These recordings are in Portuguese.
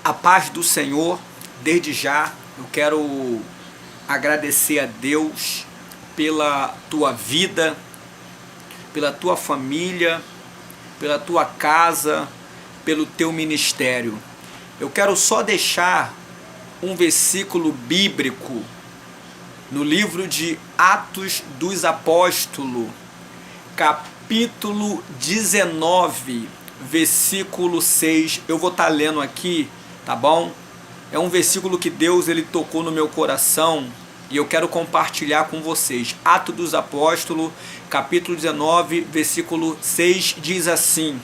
A paz do Senhor, desde já eu quero agradecer a Deus pela tua vida, pela tua família, pela tua casa, pelo teu ministério. Eu quero só deixar um versículo bíblico no livro de Atos dos Apóstolos, capítulo 19, versículo 6. Eu vou estar lendo aqui, tá bom? É um versículo que Deus ele tocou no meu coração e eu quero compartilhar com vocês. Atos dos Apóstolos, capítulo 19, versículo 6 diz assim: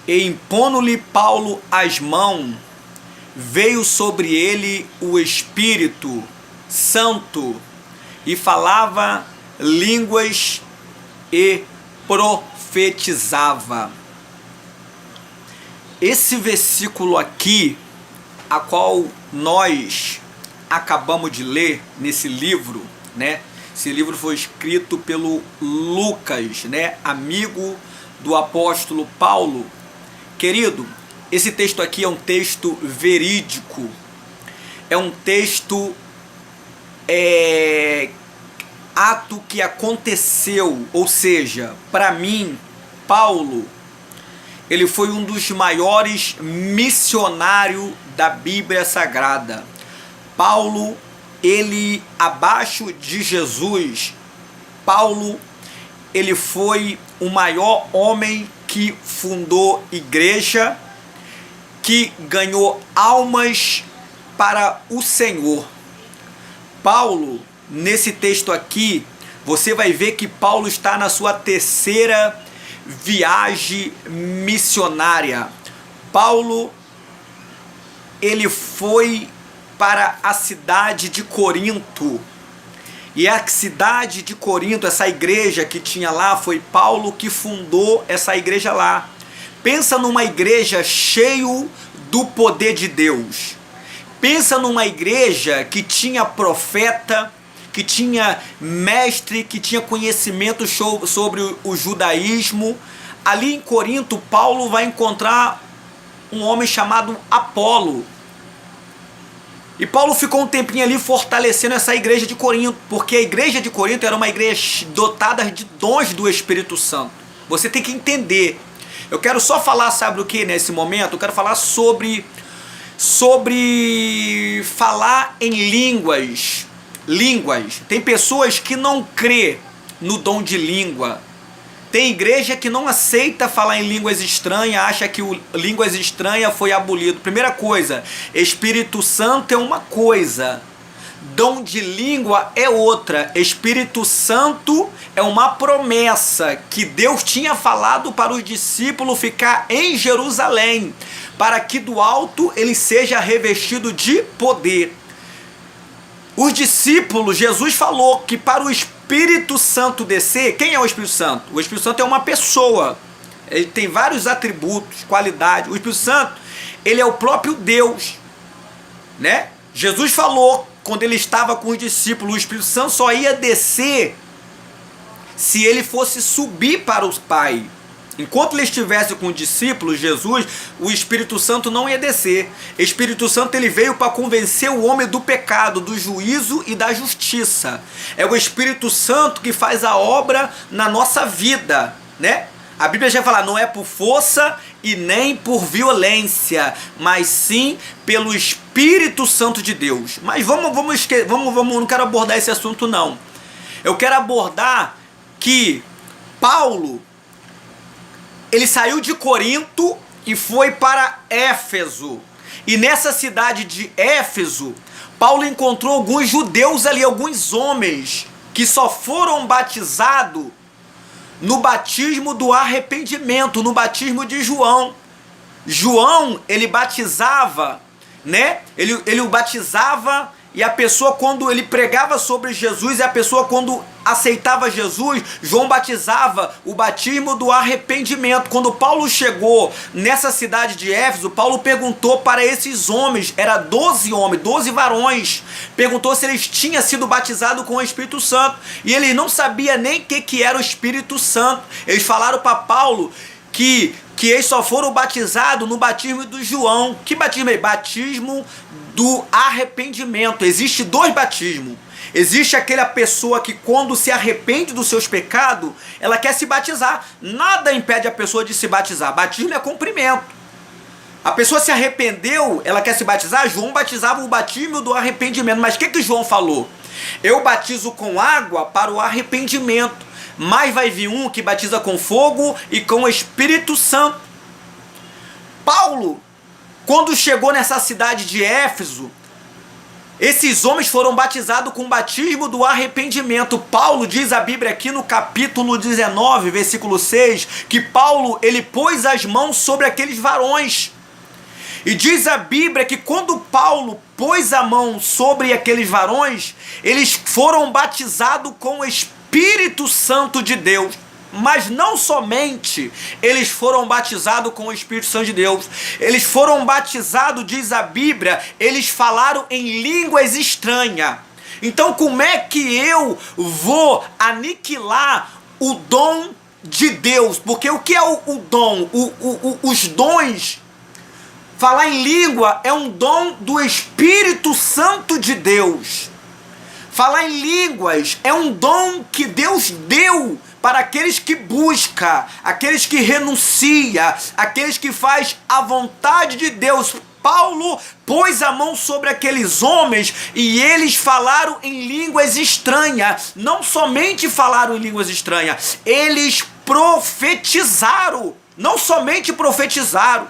E impondo-lhe Paulo as mãos, veio sobre ele o Espírito Santo e falava línguas e profetizava. Esse versículo aqui, a qual nós acabamos de ler nesse livro, né? Esse livro foi escrito pelo Lucas, né? Amigo do apóstolo Paulo. Querido, esse texto aqui é um texto verídico, é um texto ato que aconteceu, ou seja, para mim, Paulo, ele foi um dos maiores missionários da Bíblia Sagrada. Paulo, ele, abaixo de Jesus, Paulo, ele foi o maior homem que fundou igreja, que ganhou almas para o Senhor. Paulo, nesse texto aqui, você vai ver que Paulo está na sua terceira viagem missionária. Paulo, ele foi para a cidade de Corinto. E a cidade de Corinto, essa igreja que tinha lá, foi Paulo que fundou essa igreja lá. Pensa numa igreja cheio do poder de Deus. Pensa numa igreja que tinha profeta, que tinha mestre, que tinha conhecimento sobre o judaísmo. Ali em Corinto, Paulo vai encontrar um homem chamado Apolo. E Paulo ficou um tempinho ali fortalecendo essa igreja de Corinto, porque a igreja de Corinto era uma igreja dotada de dons do Espírito Santo. Você tem que entender. Eu quero só falar, sabe o que nesse momento? Eu quero falar sobre falar em línguas. Tem pessoas que não crê no dom de língua. Tem igreja que não aceita falar em línguas estranhas, acha que línguas estranhas foi abolido. Primeira coisa, Espírito Santo é uma coisa, dom de língua é outra. Espírito Santo é uma promessa que Deus tinha falado para os discípulos ficar em Jerusalém, para que do alto ele seja revestido de poder. Os discípulos, Jesus falou que para o Espírito Santo descer, quem é o Espírito Santo? O Espírito Santo é uma pessoa, ele tem vários atributos, qualidades. O Espírito Santo, ele é o próprio Deus, né? Jesus falou, quando ele estava com os discípulos, o Espírito Santo só ia descer se ele fosse subir para o Pai. Enquanto ele estivesse com os discípulos, Jesus, o Espírito Santo não ia descer. O Espírito Santo ele veio para convencer o homem do pecado, do juízo e da justiça. É o Espírito Santo que faz a obra na nossa vida, né? A Bíblia já fala, não é por força e nem por violência, mas sim pelo Espírito Santo de Deus. Mas vamos, não quero abordar esse assunto não. Eu quero abordar que Paulo, ele saiu de Corinto e foi para Éfeso. E nessa cidade de Éfeso, Paulo encontrou alguns judeus ali, alguns homens, que só foram batizados no batismo do arrependimento, no batismo de João. João, ele batizava, né? Ele o batizava, e a pessoa, quando ele pregava sobre Jesus, e a pessoa, quando aceitava Jesus, João batizava o batismo do arrependimento. Quando Paulo chegou nessa cidade de Éfeso, Paulo perguntou para esses homens, era 12 homens, 12 varões, perguntou se eles tinham sido batizados com o Espírito Santo, e eles não sabiam nem o que era o Espírito Santo. Eles falaram para Paulo que que eles só foram batizados no batismo do João. Que batismo é? Batismo do arrependimento. Existe 2 batismos. Existe aquela pessoa que quando se arrepende dos seus pecados, ela quer se batizar. Nada impede a pessoa de se batizar. Batismo é cumprimento. A pessoa se arrependeu, ela quer se batizar. João batizava o batismo do arrependimento. Mas o que João falou? Eu batizo com água para o arrependimento, mas vai vir um que batiza com fogo e com o Espírito Santo. Paulo, quando chegou nessa cidade de Éfeso, esses homens foram batizados com o batismo do arrependimento. Paulo diz a Bíblia aqui no capítulo 19, versículo 6, que Paulo, ele pôs as mãos sobre aqueles varões. E diz a Bíblia que quando Paulo pôs a mão sobre aqueles varões, eles foram batizados com o Espírito Santo de Deus. Mas não somente eles foram batizados com o Espírito Santo de Deus, eles foram batizados, diz a Bíblia, eles falaram em línguas estranhas. Então como é que eu vou aniquilar o dom de Deus? Porque o que é o dom? Os dons, falar em língua é um dom do Espírito Santo de Deus. Falar em línguas é um dom que Deus deu para aqueles que buscam, aqueles que renunciam, aqueles que fazem a vontade de Deus. Paulo pôs a mão sobre aqueles homens e eles falaram em línguas estranhas. Não somente falaram em línguas estranhas, eles profetizaram. Não somente profetizaram,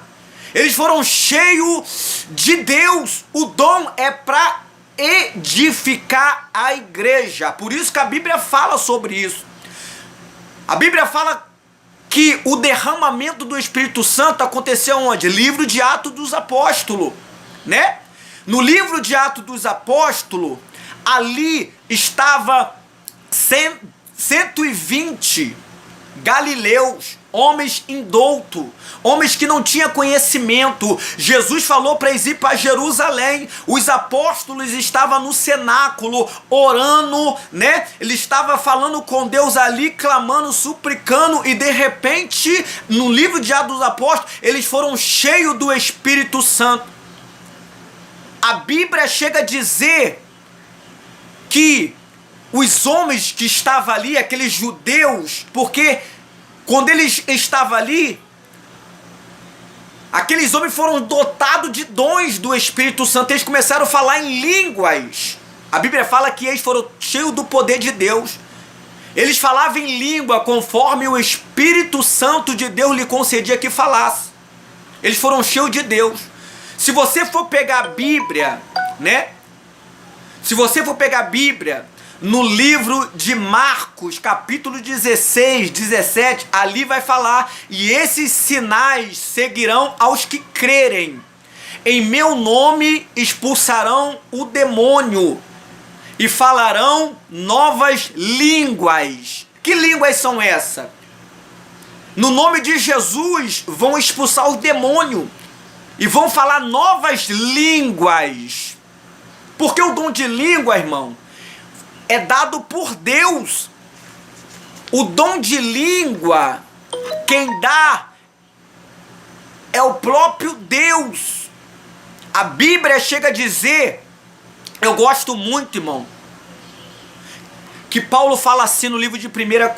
eles foram cheios de Deus. O dom é para edificar a igreja. Por isso que a Bíblia fala sobre isso. A Bíblia fala que o derramamento do Espírito Santo aconteceu onde? Livro de Atos dos Apóstolos, né? No livro de Atos dos Apóstolos, ali estava 120 galileus, homens indoutos, homens que não tinham conhecimento. Jesus falou para eles ir para Jerusalém. Os apóstolos estavam no cenáculo orando, né? Ele estava falando com Deus ali, clamando, suplicando, e de repente, no livro de Atos dos Apóstolos, eles foram cheios do Espírito Santo. A Bíblia chega a dizer que os homens que estavam ali, aqueles judeus, porque quando eles estavam ali, aqueles homens foram dotados de dons do Espírito Santo, eles começaram a falar em línguas. A Bíblia fala que eles foram cheios do poder de Deus. Eles falavam em língua conforme o Espírito Santo de Deus lhe concedia que falasse. Eles foram cheios de Deus. Se você for pegar a Bíblia, né? Se você for pegar a Bíblia, no livro de Marcos, capítulo 16, 17, ali vai falar: e esses sinais seguirão aos que crerem. Em meu nome expulsarão o demônio e falarão novas línguas. Que línguas são essas? No nome de Jesus vão expulsar o demônio e vão falar novas línguas. Porque o dom de língua, irmão, é dado por Deus. O dom de língua, quem dá é o próprio Deus. A Bíblia chega a dizer, eu gosto muito, irmão, que Paulo fala assim no livro de 1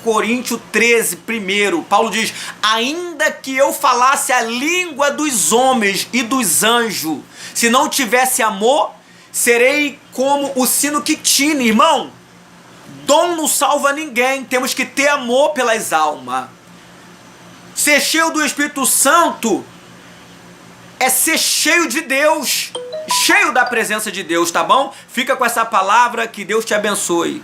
Coríntios 13, primeiro. Paulo diz: ainda que eu falasse a língua dos homens e dos anjos, se não tivesse amor, serei como o sino que tine. Irmão, dom não salva ninguém, temos que ter amor pelas almas. Ser cheio do Espírito Santo é ser cheio de Deus, cheio da presença de Deus, tá bom? Fica com essa palavra, que Deus te abençoe.